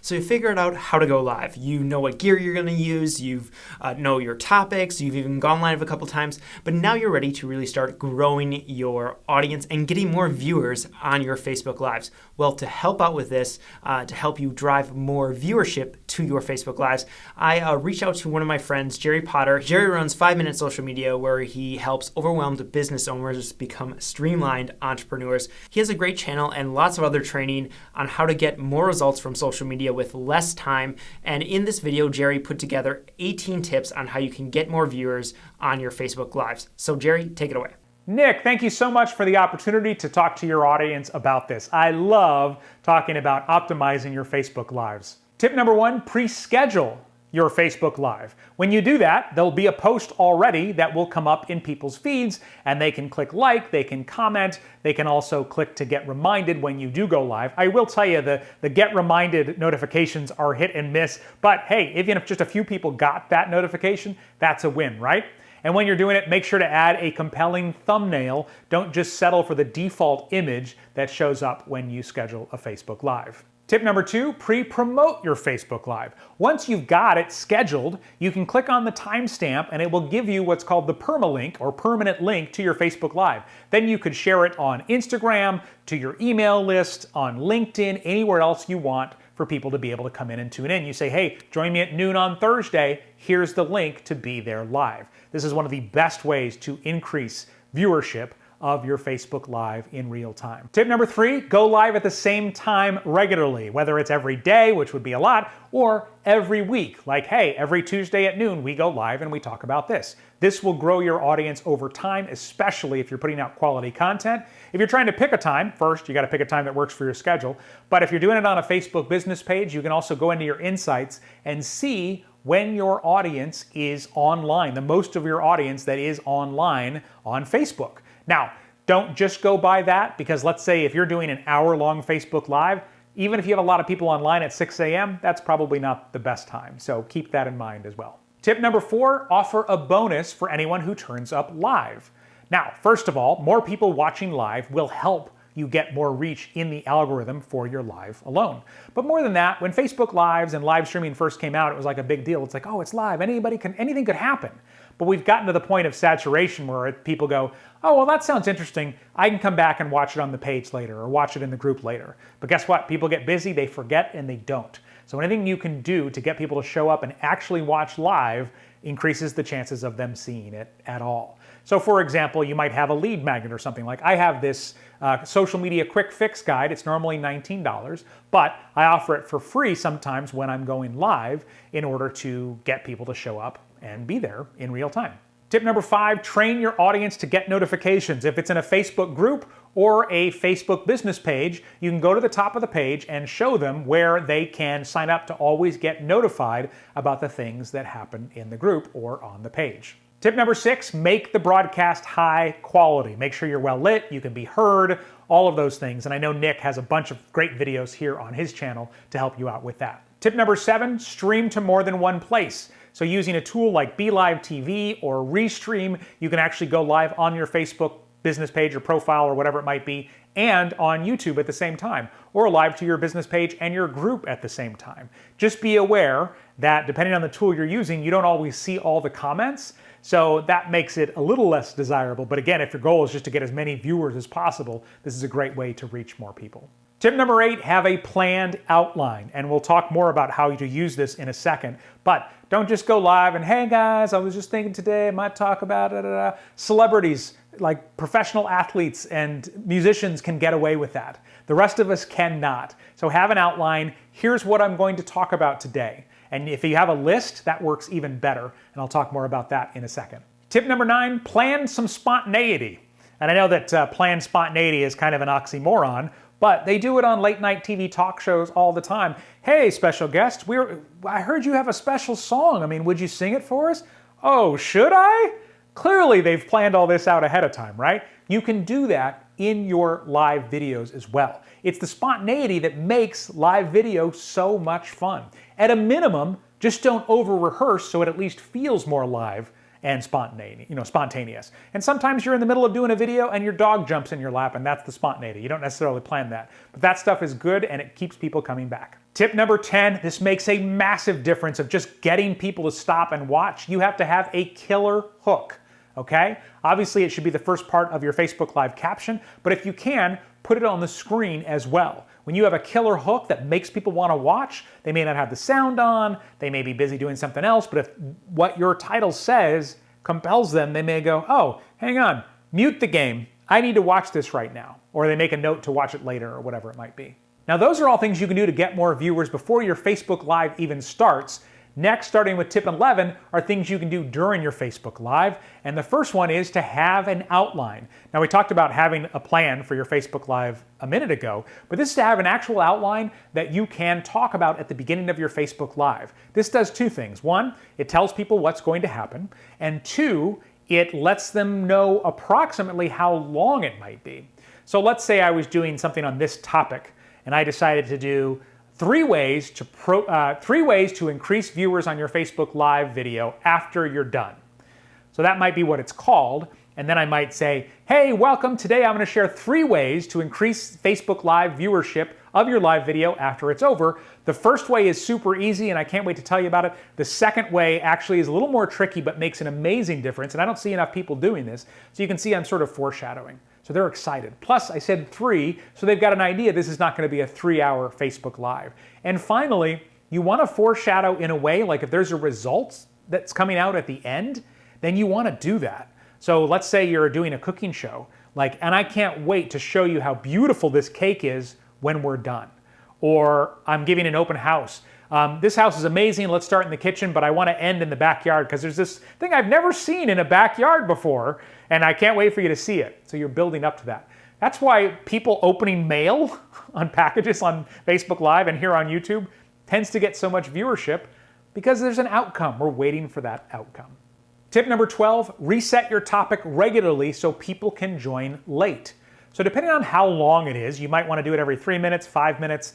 So you figured out how to go live. You know what gear you're going to use, you know your topics, you've even gone live a couple times, but now you're ready to really start growing your audience and getting more viewers on your Facebook Lives. Well, to help out with this, to help you drive more viewership to your Facebook Lives, I reached out to one of my friends, Jerry Potter. Jerry runs 5-Minute Social Media, where he helps overwhelmed business owners become streamlined entrepreneurs. He has a great channel and lots of other training on how to get more results from social media with less time. And in this video, Jerry put together 18 tips on how you can get more viewers on your Facebook Lives. So Jerry, take it away. Nick, thank you so much for the opportunity to talk to your audience about this. I love talking about optimizing your Facebook Lives. Tip number 1, pre-schedule your Facebook Live. When you do that, there'll be a post already that will come up in people's feeds, and they can click like, they can comment, they can also click to get reminded when you do go live. I will tell you, the get reminded notifications are hit and miss, but hey, even if just a few people got that notification, that's a win, right? And when you're doing it, make sure to add a compelling thumbnail. Don't just settle for the default image that shows up when you schedule a Facebook Live. Tip number 2, pre-promote your Facebook Live. Once you've got it scheduled, you can click on the timestamp and it will give you what's called the permalink or permanent link to your Facebook Live. Then you could share it on Instagram, to your email list, on LinkedIn, anywhere else you want for people to be able to come in and tune in. You say, hey, join me at noon on Thursday. Here's the link to be there live. This is one of the best ways to increase viewership of your Facebook Live in real time. Tip number 3, go live at the same time regularly, whether it's every day, which would be a lot, or every week. Like, hey, every Tuesday at noon, we go live and we talk about this. This will grow your audience over time, especially if you're putting out quality content. If you're trying to pick a time, first, you got to pick a time that works for your schedule. But if you're doing it on a Facebook business page, you can also go into your insights and see when your audience is online, the most of your audience that is online on Facebook. Now, don't just go by that, because let's say if you're doing an hour-long Facebook Live, even if you have a lot of people online at 6 a.m., that's probably not the best time. So keep that in mind as well. Tip number 4, offer a bonus for anyone who turns up live. Now, first of all, more people watching live will help you get more reach in the algorithm for your live alone. But more than that, when Facebook Lives and live streaming first came out, it was like a big deal. It's like, oh, it's live, anything could happen. But we've gotten to the point of saturation where people go, oh, well, that sounds interesting. I can come back and watch it on the page later or watch it in the group later. But guess what? People get busy, they forget, and they don't. So anything you can do to get people to show up and actually watch live increases the chances of them seeing it at all. So for example, you might have a lead magnet or something. Like I have this social media quick fix guide. It's normally $19, but I offer it for free sometimes when I'm going live in order to get people to show up and be there in real time. Tip number 5, train your audience to get notifications. If it's in a Facebook group or a Facebook business page, you can go to the top of the page and show them where they can sign up to always get notified about the things that happen in the group or on the page. Tip number 6, make the broadcast high quality. Make sure you're well lit, you can be heard, all of those things. And I know Nick has a bunch of great videos here on his channel to help you out with that. Tip number 7, stream to more than one place. So using a tool like BeLive TV or Restream, you can actually go live on your Facebook business page or profile or whatever it might be, and on YouTube at the same time, or live to your business page and your group at the same time. Just be aware that depending on the tool you're using, you don't always see all the comments, so that makes it a little less desirable. But again, if your goal is just to get as many viewers as possible, this is a great way to reach more people. Tip number 8, have a planned outline. And we'll talk more about how to use this in a second. But don't just go live and, hey guys, I was just thinking today I might talk about celebrities, like professional athletes and musicians can get away with that. The rest of us cannot. So have an outline. Here's what I'm going to talk about today. And if you have a list, that works even better. And I'll talk more about that in a second. Tip number 9, plan some spontaneity. And I know that planned spontaneity is kind of an oxymoron, but they do it on late night TV talk shows all the time. Hey, special guest, I heard you have a special song. I mean, would you sing it for us? Oh, should I? Clearly, they've planned all this out ahead of time, right? You can do that in your live videos as well. It's the spontaneity that makes live video so much fun. At a minimum, just don't over-rehearse so it at least feels more live and spontaneous. And sometimes you're in the middle of doing a video and your dog jumps in your lap, and that's the spontaneity. You don't necessarily plan that. But that stuff is good and it keeps people coming back. Tip number 10, this makes a massive difference of just getting people to stop and watch. You have to have a killer hook, okay? Obviously, it should be the first part of your Facebook Live caption, but if you can, put it on the screen as well. When you have a killer hook that makes people want to watch, they may not have the sound on, they may be busy doing something else, but if what your title says compels them, they may go, oh, hang on, mute the game. I need to watch this right now. Or they make a note to watch it later or whatever it might be. Now, those are all things you can do to get more viewers before your Facebook Live even starts. Next, starting with tip 11, are things you can do during your Facebook Live. And the first one is to have an outline. Now, we talked about having a plan for your Facebook Live a minute ago, but this is to have an actual outline that you can talk about at the beginning of your Facebook Live. This does two things. One, it tells people what's going to happen. And two, it lets them know approximately how long it might be. So let's say I was doing something on this topic, and I decided to do three ways to increase viewers on your Facebook Live video after you're done. So that might be what it's called. And then I might say, hey, welcome. Today I'm going to share 3 ways to increase Facebook Live viewership of your live video after it's over. The first way is super easy, and I can't wait to tell you about it. The second way actually is a little more tricky, but makes an amazing difference. And I don't see enough people doing this. So you can see I'm sort of foreshadowing. So they're excited. Plus, I said 3, so they've got an idea this is not going to be a 3-hour Facebook Live. And finally, you want to foreshadow in a way, like if there's a result that's coming out at the end, then you want to do that. So let's say you're doing a cooking show, and I can't wait to show you how beautiful this cake is when we're done. Or I'm giving an open house. This house is amazing, let's start in the kitchen, but I want to end in the backyard because there's this thing I've never seen in a backyard before, and I can't wait for you to see it. So you're building up to that. That's why people opening mail on packages on Facebook Live and here on YouTube tends to get so much viewership because there's an outcome. We're waiting for that outcome. Tip number 12, reset your topic regularly so people can join late. So depending on how long it is, you might want to do it every 3 minutes, 5 minutes.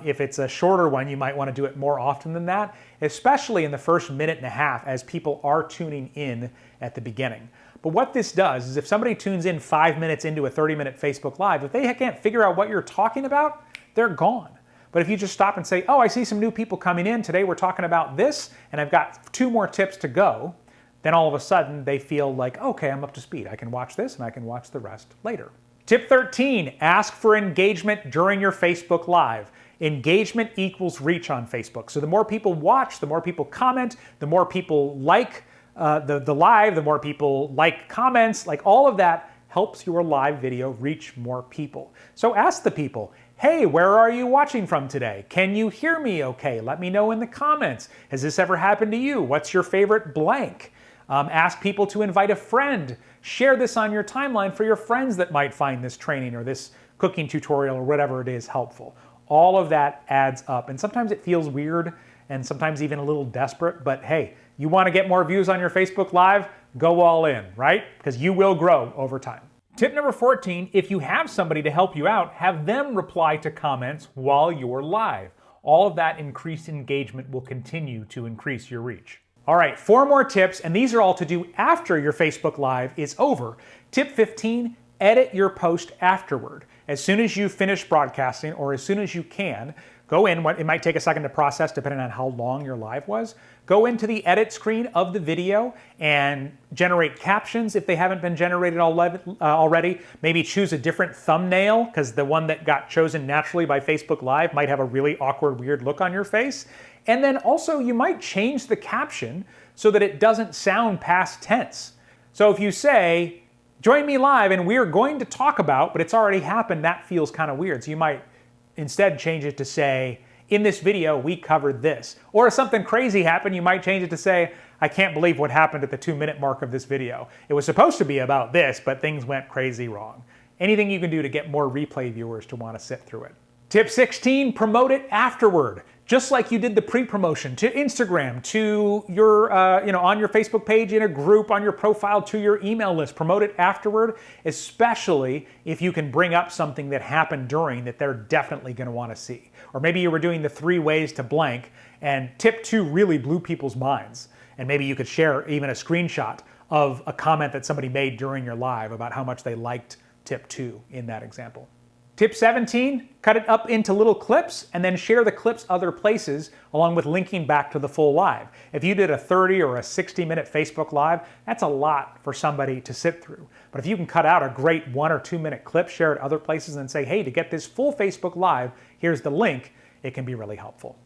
If it's a shorter one, you might want to do it more often than that, especially in the first minute and a half as people are tuning in at the beginning. But what this does is if somebody tunes in 5 minutes into a 30-minute Facebook Live, if they can't figure out what you're talking about, they're gone. But if you just stop and say, oh, I see some new people coming in. Today we're talking about this, and I've got 2 more tips to go, then all of a sudden they feel like, okay, I'm up to speed. I can watch this and I can watch the rest later. Tip 13, ask for engagement during your Facebook Live. Engagement equals reach on Facebook. So the more people watch, the more people comment, the more people like the live, the more people like comments, like all of that helps your live video reach more people. So ask the people, hey, where are you watching from today? Can you hear me okay? Let me know in the comments. Has this ever happened to you? What's your favorite blank? Ask people to invite a friend. Share this on your timeline for your friends that might find this training or this cooking tutorial or whatever it is helpful. All of that adds up. And sometimes it feels weird and sometimes even a little desperate, but hey, you want to get more views on your Facebook Live? Go all in, right? Because you will grow over time. Tip number 14, if you have somebody to help you out, have them reply to comments while you're live. All of that increased engagement will continue to increase your reach. All right, 4 more tips, and these are all to do after your Facebook Live is over. Tip 15, edit your post afterward. As soon as you finish broadcasting, or as soon as you can, go in, it might take a second to process depending on how long your live was, go into the edit screen of the video and generate captions if they haven't been generated already. Maybe choose a different thumbnail because the one that got chosen naturally by Facebook Live might have a really awkward, weird look on your face. And then also you might change the caption so that it doesn't sound past tense. So if you say, join me live and we're going to talk about, but it's already happened, that feels kind of weird. So you might instead change it to say, in this video, we covered this. Or if something crazy happened, you might change it to say, I can't believe what happened at the 2-minute mark of this video. It was supposed to be about this, but things went crazy wrong. Anything you can do to get more replay viewers to want to sit through it. Tip 16, promote it afterward. Just like you did the pre-promotion to Instagram, to your, on your Facebook page, in a group, on your profile, to your email list. Promote it afterward, especially if you can bring up something that happened during that they're definitely going to want to see. Or maybe you were doing the 3 ways to blank, and tip 2 really blew people's minds. And maybe you could share even a screenshot of a comment that somebody made during your live about how much they liked tip 2 in that example. Tip 17, cut it up into little clips and then share the clips other places along with linking back to the full live. If you did a 30 or a 60-minute Facebook Live, that's a lot for somebody to sit through. But if you can cut out a great 1 or 2 minute clip, share it other places and say, hey, to get this full Facebook Live, here's the link, it can be really helpful.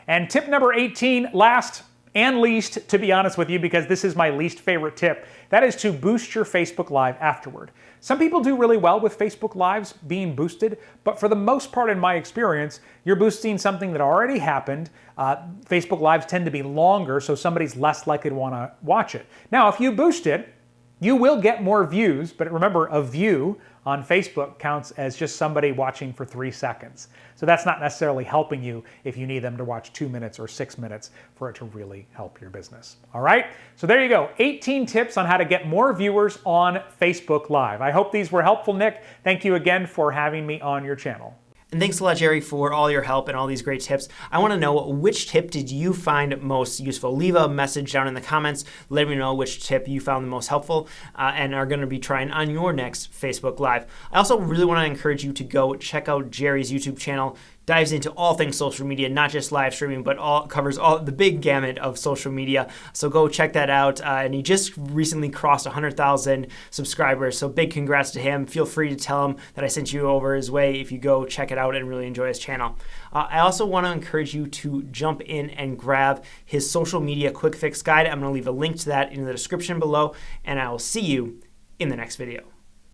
And tip number 18, last and least, to be honest with you, because this is my least favorite tip, that is to boost your Facebook Live afterward. Some people do really well with Facebook Lives being boosted, but for the most part in my experience, you're boosting something that already happened. Facebook Lives tend to be longer, so somebody's less likely to want to watch it. Now, if you boost it, you will get more views, but remember, a view on Facebook counts as just somebody watching for 3 seconds. So that's not necessarily helping you if you need them to watch 2 minutes or 6 minutes for it to really help your business. All right, so there you go, 18 tips on how to get more viewers on Facebook Live. I hope these were helpful, Nick. Thank you again for having me on your channel. And thanks a lot, Jerry, for all your help and all these great tips. I want to know, which tip did you find most useful? Leave a message down in the comments. Let me know which tip you found the most helpful and are going to be trying on your next Facebook Live. I also really want to encourage you to go check out Jerry's YouTube channel. Dives into all things social media, not just live streaming, but covers all the big gamut of social media. So go check that out. And he just recently crossed 100,000 subscribers. So big congrats to him. Feel free to tell him that I sent you over his way if you go check it out and really enjoy his channel. I also want to encourage you to jump in and grab his social media quick fix guide. I'm going to leave a link to that in the description below, and I will see you in the next video.